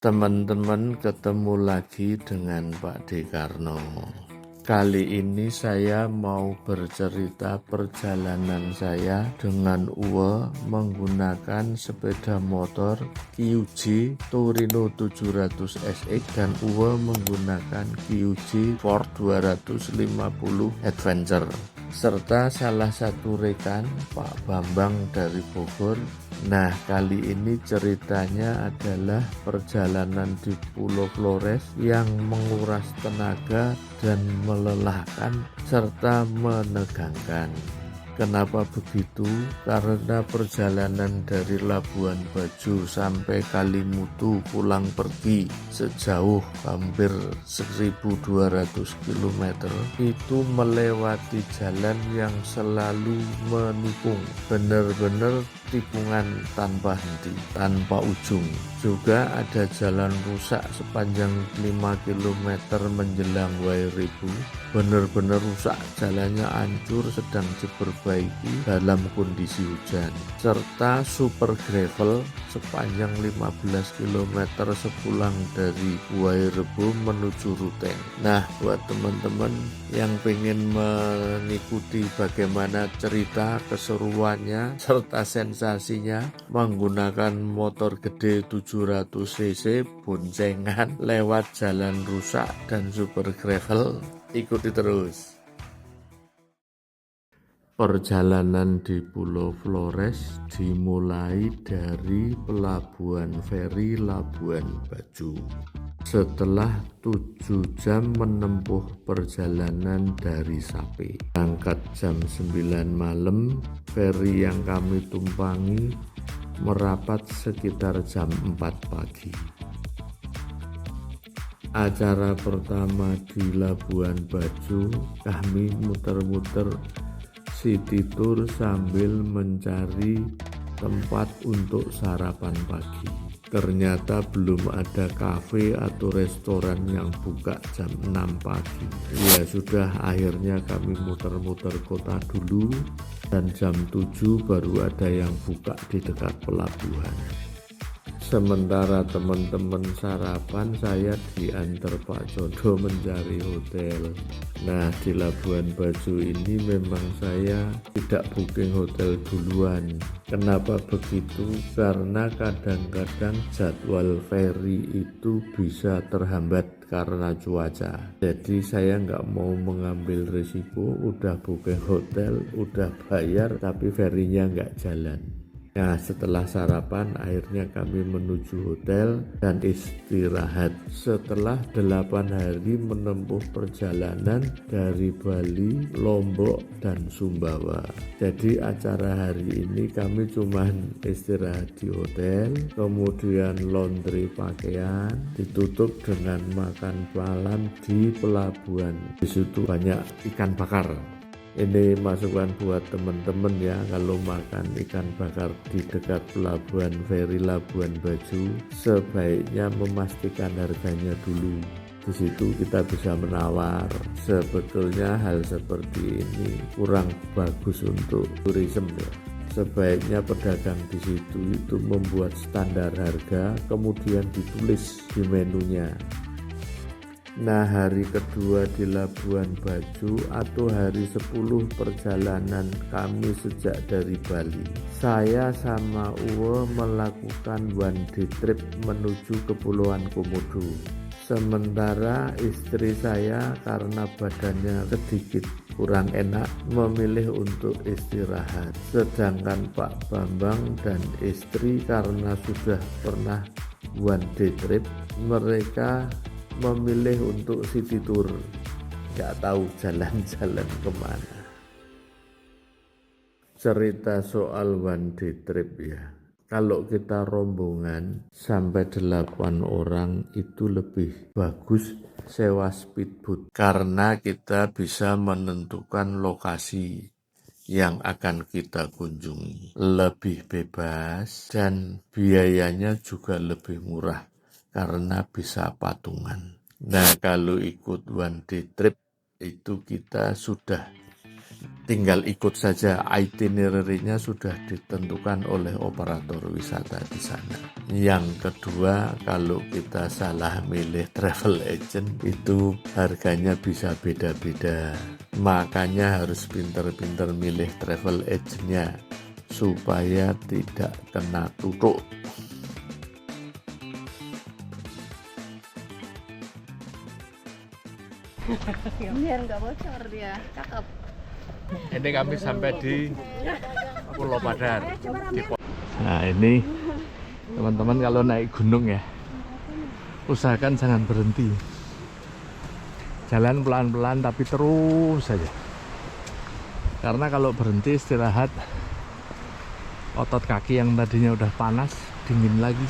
Teman-teman, ketemu lagi dengan Pak Dekarno. Kali ini saya mau bercerita perjalanan saya dengan Uwe menggunakan sepeda motor QG Torino 700 SX dan Uwe menggunakan QG Ford 250 Adventure serta salah satu rekan Pak Bambang dari Bogor. Nah, kali ini ceritanya adalah perjalanan di Pulau Flores yang menguras tenaga dan melelahkan serta menegangkan. Kenapa begitu? Karena perjalanan dari Labuan Bajo sampai Kalimutu pulang pergi sejauh hampir 1.200 km itu melewati jalan yang selalu menikung, benar-benar tikungan tanpa henti, tanpa ujung. Juga ada jalan rusak sepanjang 5 km menjelang Wairibu, benar-benar rusak, jalannya hancur sedang diperbaiki dalam kondisi hujan, serta super gravel sepanjang 15 km sepulang dari Wairibu menuju Ruteng. Nah, buat teman-teman yang pengen mengikuti bagaimana cerita keseruannya serta sensasinya menggunakan motor gede 700 cc boncengan lewat jalan rusak dan super gravel, ikuti terus. Perjalanan di Pulau Flores dimulai dari pelabuhan feri Labuan Bajo. Setelah 7 jam menempuh perjalanan dari Sape, berangkat jam 9 malam, feri yang kami tumpangi merapat sekitar jam 4 pagi. Acara pertama di Labuan Bajo, kami muter-muter city tour sambil mencari tempat untuk sarapan pagi. Ternyata belum ada kafe atau restoran yang buka jam 6 pagi. Ya sudah, akhirnya kami muter-muter kota dulu dan jam 7 baru ada yang buka di dekat pelabuhan. Sementara teman-teman sarapan, saya diantar Pak Jodo mencari hotel. Nah, di Labuan Bajo ini memang saya tidak booking hotel duluan. Kenapa begitu? Karena kadang-kadang jadwal feri itu bisa terhambat karena cuaca. Jadi saya nggak mau mengambil risiko, udah booking hotel, udah bayar, tapi ferinya nggak jalan. Nah, setelah sarapan akhirnya kami menuju hotel dan istirahat setelah 8 hari menempuh perjalanan dari Bali, Lombok, dan Sumbawa. Jadi acara hari ini kami cuma istirahat di hotel, kemudian laundry pakaian, ditutup dengan makan malam di pelabuhan. Di situ banyak ikan bakar. Ini masukan buat teman-teman ya, kalau makan ikan bakar di dekat pelabuhan feri Labuan Bajo sebaiknya memastikan harganya dulu. Di situ kita bisa menawar. Sebetulnya hal seperti ini kurang bagus untuk turisme ya. Sebaiknya pedagang di situ itu membuat standar harga kemudian ditulis di menunya. Nah, hari kedua di Labuan Bajo atau hari 10 perjalanan kami sejak dari Bali, saya sama Uwe melakukan one day trip menuju Kepulauan Komodo. Sementara istri saya karena badannya sedikit kurang enak memilih untuk istirahat. Sedangkan Pak Bambang dan istri karena sudah pernah one day trip, mereka memilih untuk city tour, nggak tahu jalan-jalan kemana. Cerita soal one day trip ya, kalau kita rombongan sampai 8 orang itu lebih bagus sewa speedboat karena kita bisa menentukan lokasi yang akan kita kunjungi, lebih bebas dan biayanya juga lebih murah karena bisa patungan. Nah, kalau ikut one day trip itu kita sudah tinggal ikut saja, itinerary-nya sudah ditentukan oleh operator wisata di sana. Yang kedua, kalau kita salah milih travel agent itu harganya bisa beda-beda. Makanya harus pinter-pinter milih travel agent-nya supaya tidak kena tutuk. Biar nggak bocor dia, cakep. Ini kami sampai di Pulau Padar. Nah ini teman-teman kalau naik gunung ya, usahakan jangan berhenti. Jalan pelan-pelan tapi terus saja. Karena kalau berhenti istirahat, otot kaki yang tadinya udah panas, dingin lagi.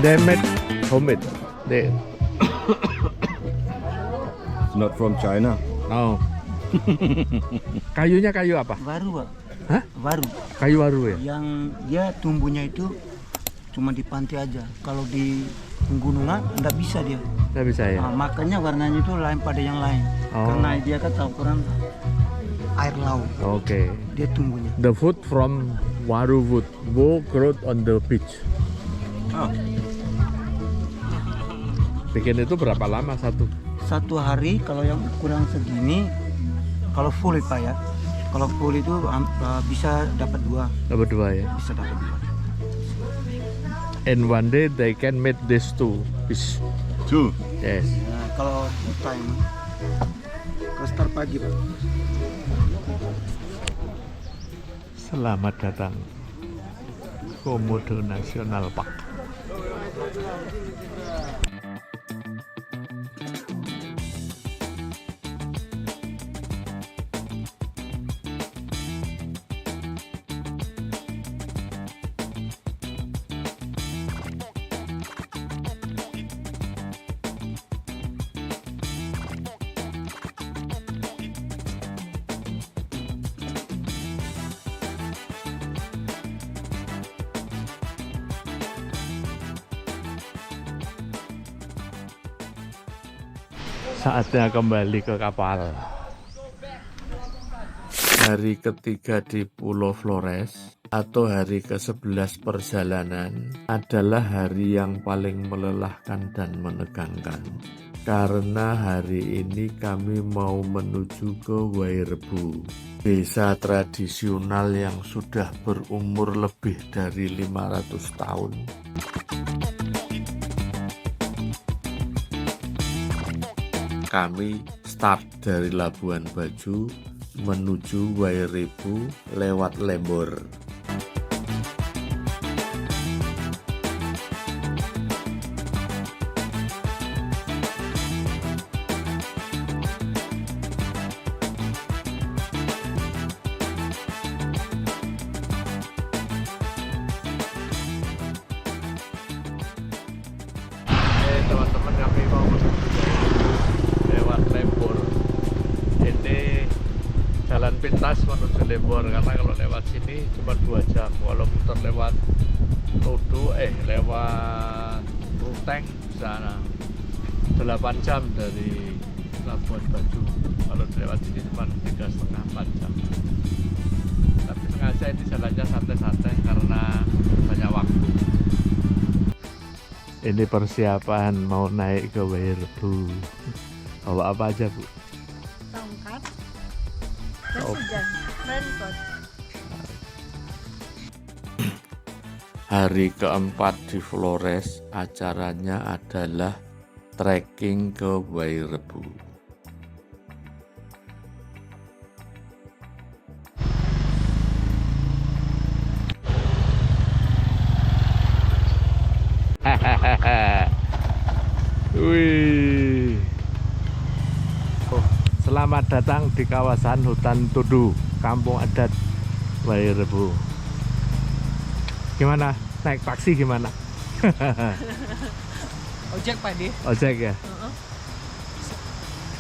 They made homemade. They It's not from China. oh. Kayunya kayu apa? Waru, Pak. Hah? Waru. Kayu waru ya? Yang dia tumbuhnya itu cuma di pantai aja. Kalau di pegunungan enggak bisa dia. Nggak bisa ya? Nah, makanya warnanya itu lain pada yang lain. Oh. Karena dia kan campuran air laut. Oke. Dia tumbuhnya. The food from waru wood will grow on the beach. Oh. Bikin itu berapa lama satu? Satu hari kalau yang ukuran segini, kalau full Pak ya. Kalau full itu bisa dapat 2. Dapat 2 ya? Bisa dapat 2. And one day they can make this too. Fish. 2. Yes. Nah, kalau time kalau start pagi Pak. Selamat datang Komodo National Park. Saatnya kembali ke kapal. Hari ketiga di Pulau Flores atau hari ke-11 perjalanan adalah hari yang paling melelahkan dan menegangkan. Karena hari ini kami mau menuju ke Wairebo, desa tradisional yang sudah berumur lebih dari 500 tahun. Kami start dari Labuan Bajo menuju Wairebo lewat Lembor. Teman-teman, kami mau lewat Lembor. Ini jalan pintas menuju Lembor, karena kalau lewat sini cuma 2 jam. Kalau muter lewat Todo lewat Ruteng sana 8 jam dari Labuan Bajo. Kalau lewat sini cuma 3,5-4 jam. Tapi sengaja ini jalannya santai-santai karena banyak waktu. Ini persiapan mau naik ke Wairebo. Bawa apa aja, Bu? Tongkat, jas hujan, raincoat. Hari keempat di Flores, acaranya adalah trekking ke Wairebo. Wih, Selamat datang di kawasan hutan Tudu, kampung adat Wairebo. Gimana? Naik taksi gimana? Ojek Pak De. Ojek ya?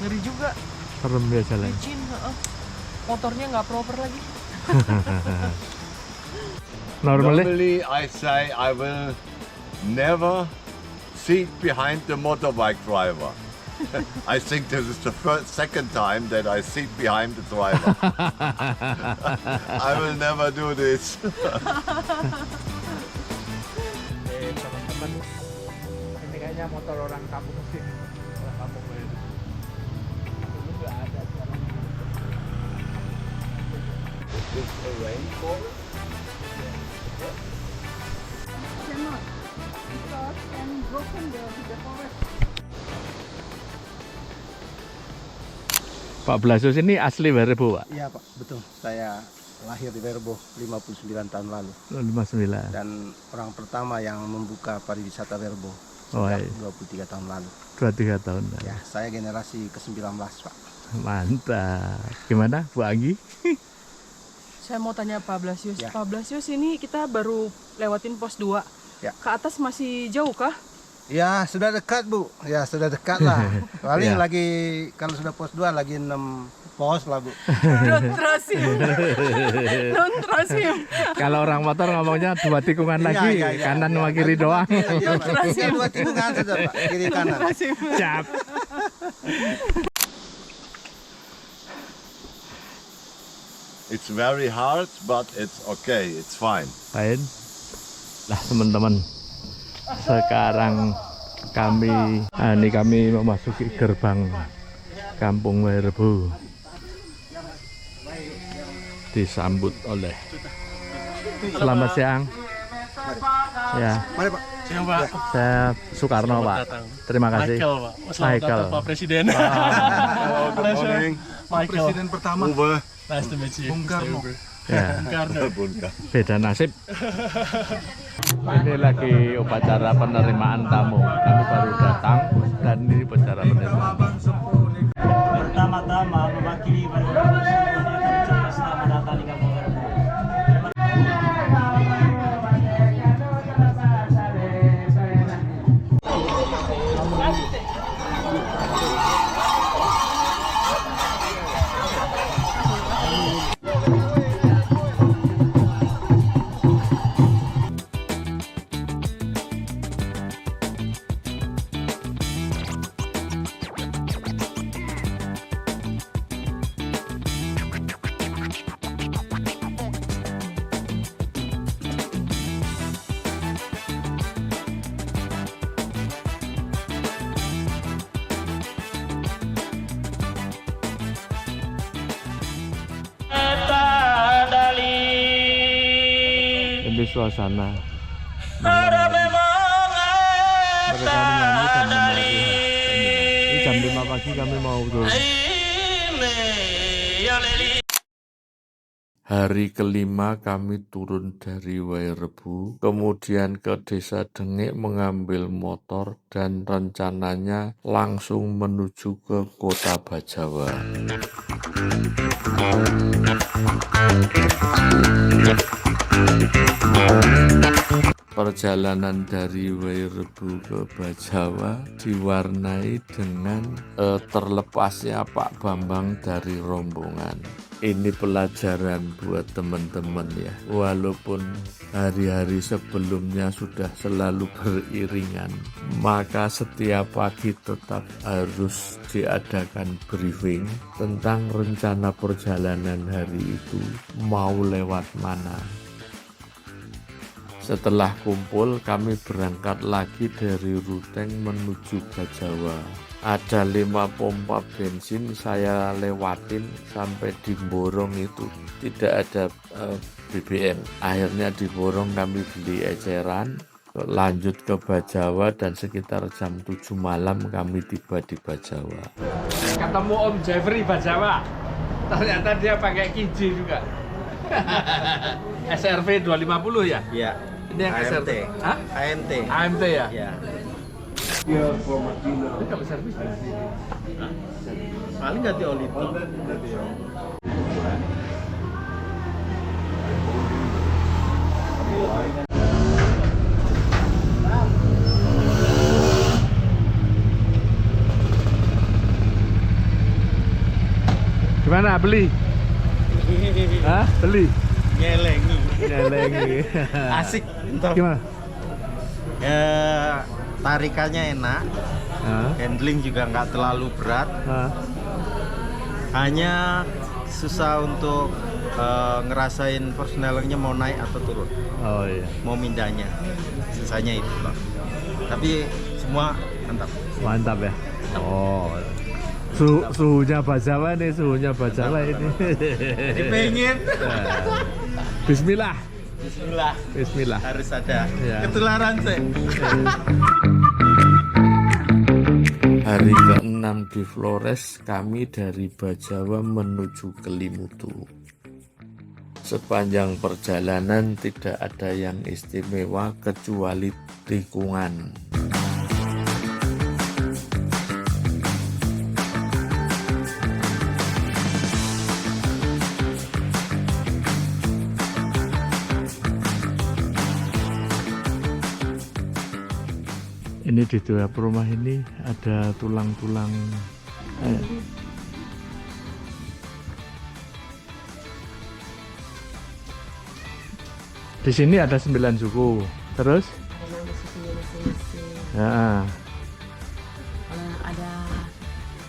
Ngeri juga. Serem ya jalan. Licin, motornya nggak proper lagi. Normally I say I will never sit behind the motorbike driver. I think this is the second time that I sit behind the driver. I will never do this. Teman-teman, ini kayaknya motor orang kampung sih, orang kampung Wairebo. Dulu nggak ada sekarang. Is this a rainforest? Cannot. Because and broken the forest. Pak Blasius ini asli Wairebo, Pak? Iya Pak, betul. Saya lahir di Wairebo 59 tahun lalu 59. dan orang pertama yang membuka pariwisata Wairebo Oh, sejak iya. 23 tahun lalu. 23 tahun. Ya, saya generasi ke-19 Pak. Mantap. Gimana Bu Anggi? Saya mau tanya Pak Blasius. Ya. Pak Blasius, ini kita baru lewatin pos 2. Ya. Ke atas masih jauh kah? Ya, sudah dekat Bu. Ya, sudah dekat lah. Paling Ya. lagi kalau sudah pos 2 lagi 6 pos lah Bu. Don't trust him. Don't trust him. Kalau orang motor ngomongnya 2 tikungan lagi, Iya, iya, kanan iya. sama kiri doang. Iya, Pak. Ya, 2 tikungan saja Pak, kiri kanan. Trust him. Siap. It's very hard, but it's okay. It's fine. Fine. Lah teman-teman, sekarang kami memasuki gerbang kampung Wairebo. Disambut oleh selamat siang. Ya, Mari Pak. Siang Pak. saya Soekarno Pak. Terima kasih. Michael Pak. Selamat Michael. datang Pak Presiden. Hello, good morning. Michael. pertama Uwe. Nice to meet you. Bung Karno. Ya, Karno. Bunka. beda nasib. Ini lagi upacara penerimaan tamu. Kami baru datang dan ini upacara penerimaan. Pertama-tama mewakili warga Wairebo semuanya kami ucapkan selamat datang di kampung Wairebo. Ini suasana mereka menyanyi jam 5 pagi. Ini jam 5 pagi kami mau turun. Hari kelima kami turun dari Wairebo, kemudian ke Desa Dengek mengambil motor dan rencananya langsung menuju ke Kota Bajawa. Perjalanan dari Wairebo ke Bajawa diwarnai dengan terlepasnya Pak Bambang dari rombongan. Ini pelajaran buat teman-teman ya. Walaupun hari-hari sebelumnya sudah selalu beriringan, maka setiap pagi tetap harus diadakan briefing tentang rencana perjalanan hari itu mau lewat mana. Setelah kumpul, kami berangkat lagi dari Ruteng menuju Bajawa. Ada 5 pompa bensin saya lewatin sampai di Borong itu tidak ada BBM. Akhirnya di Borong kami beli eceran, lanjut ke Bajawa dan sekitar jam 7 malam kami tiba di Bajawa. Ketemu Om Jeffrey Bajawa. Ternyata dia pakai Kiji juga. SRV 250 ya? Iya. Ini yang AMT. SRV. Hah? AMT. AMT ya? Ya. Ini kalau servis kan? Paling ganti oli toh. Gimana beli? Hah? Beli? Nyelengi. Nyelengi. Asik. Entah. Gimana? Tarikannya enak. Hah? Handling juga nggak terlalu berat. Hah? Hanya susah untuk ngerasain persnelingnya mau naik atau turun, Oh iya. mau mindahnya. Susahnya itu Bang. Tapi semua mantap. Mantap ya. Oh. Suhunya Bajawa nih, suhunya Bajawa ini. Jadi pengen. Bismillah. Bismillah. Bismillah. Harus ada Ya. ketularan sih. Hari ke-6 di Flores, kami dari Bajawa menuju Kelimutu. Sepanjang perjalanan tidak ada yang istimewa kecuali tikungan. Ini di beberapa rumah ini ada tulang-tulang. Di sini ada 9 suku. Terus? Ada nama sukunya masing-masing. Ya. Kalau ada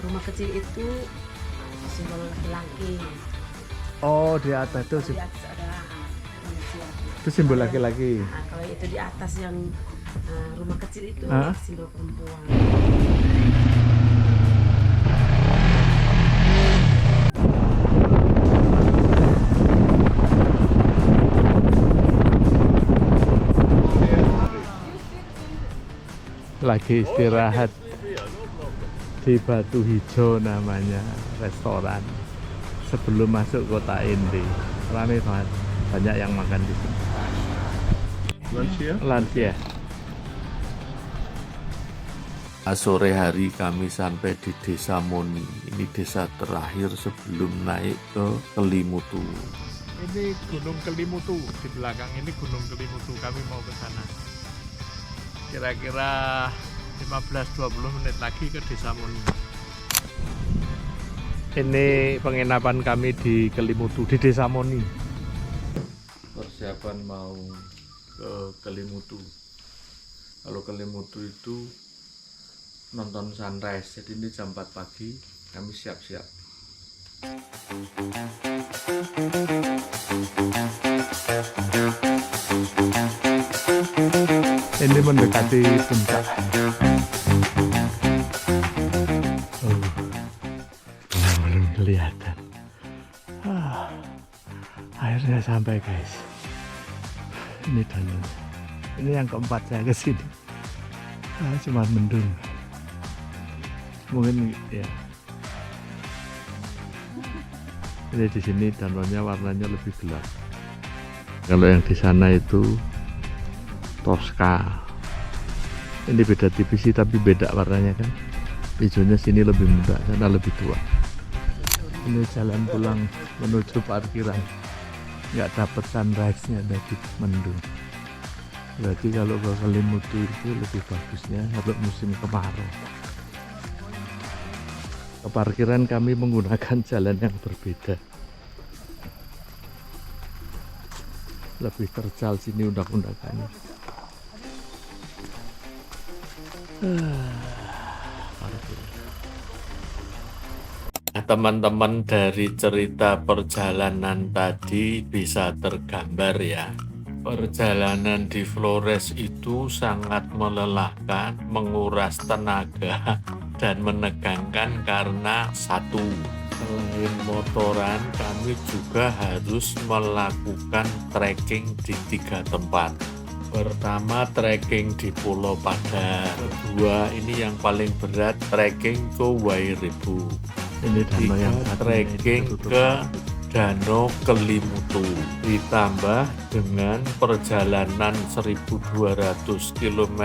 rumah kecil itu simbol laki-laki. Oh, di atas itu, Di atas ada manusia. itu simbol laki-laki. Nah, kalau itu di atas yang rumah kecil itu Hah? simbol perempuan. Lagi istirahat di Batu Hijau namanya restoran sebelum masuk kota Inti. Ramai banget, banyak yang makan di sini. Lansia. Sore hari kami sampai di Desa Moni. Ini desa terakhir sebelum naik ke Kelimutu. Ini Gunung Kelimutu, di belakang ini Gunung Kelimutu, kami mau ke sana. Kira-kira 15-20 menit lagi ke Desa Moni. Ini penginapan kami di Kelimutu, di Desa Moni. Persiapan mau ke Kelimutu. Kalau Kelimutu itu nonton sunrise, jadi ini jam 4 pagi, kami siap-siap. Ini mendekati puncak. Belum kelihatan. Akhirnya sampai guys. Ini danau. Ini yang keempat saya kesini. Cuma mendung. Mungkin ya. Ini di sini danaunya warnanya lebih gelap. Kalau yang di sana itu Tosca. Ini beda tipis sih, tapi beda warnanya kan. Hijaunya sini lebih muda, sana lebih tua. Ini jalan pulang menuju parkiran. Nggak dapat sunrise-nya tadi, mendung. Berarti kalau ke Kelimutu itu lebih bagusnya kalau musim kemarau. Ke parkiran kami menggunakan jalan yang berbeda. Lebih terjal sini undang-undangannya. Nah, teman-teman, dari cerita perjalanan tadi bisa tergambar ya. Perjalanan di Flores itu sangat melelahkan, menguras tenaga, dan menegangkan karena satu, selain motoran kami juga harus melakukan trekking di 3 tempat. Pertama, trekking di Pulau Padar. Kedua, ini yang paling berat, trekking ke Wairibu. Ini danau yang trekking ke Danau Kelimutu. Ditambah dengan perjalanan 1200 km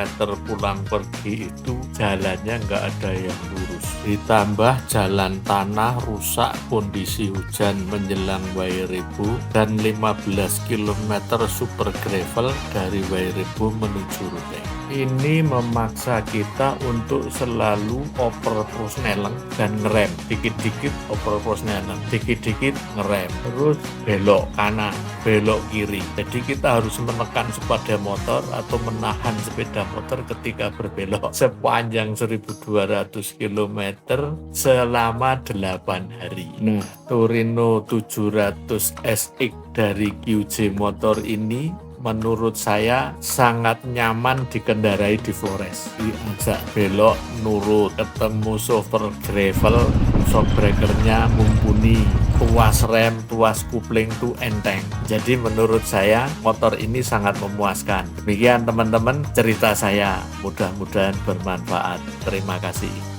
pulang pergi itu jalannya nggak ada yang lurus. Ditambah jalan tanah rusak kondisi hujan menjelang Wairebo dan 15 km super gravel dari Wairebo menuju Ruteng. Ini memaksa kita untuk selalu oper prosneleng dan ngerem. Dikit-dikit oper prosneleng, dikit-dikit ngerem. Terus belok kanan, belok kiri. Jadi kita harus menekan sepeda motor atau menahan sepeda motor ketika berbelok sepanjang 1200 km selama 8 hari. Nah, Torino 700 SX dari QJ Motor ini menurut saya sangat nyaman dikendarai di Flores. Diajak belok nurut, ketemu software gravel, shockbreakernya mumpuni, tuas rem, tuas kupling tuh enteng. Jadi menurut saya motor ini sangat memuaskan. Demikian teman-teman cerita saya, mudah-mudahan bermanfaat. Terima kasih.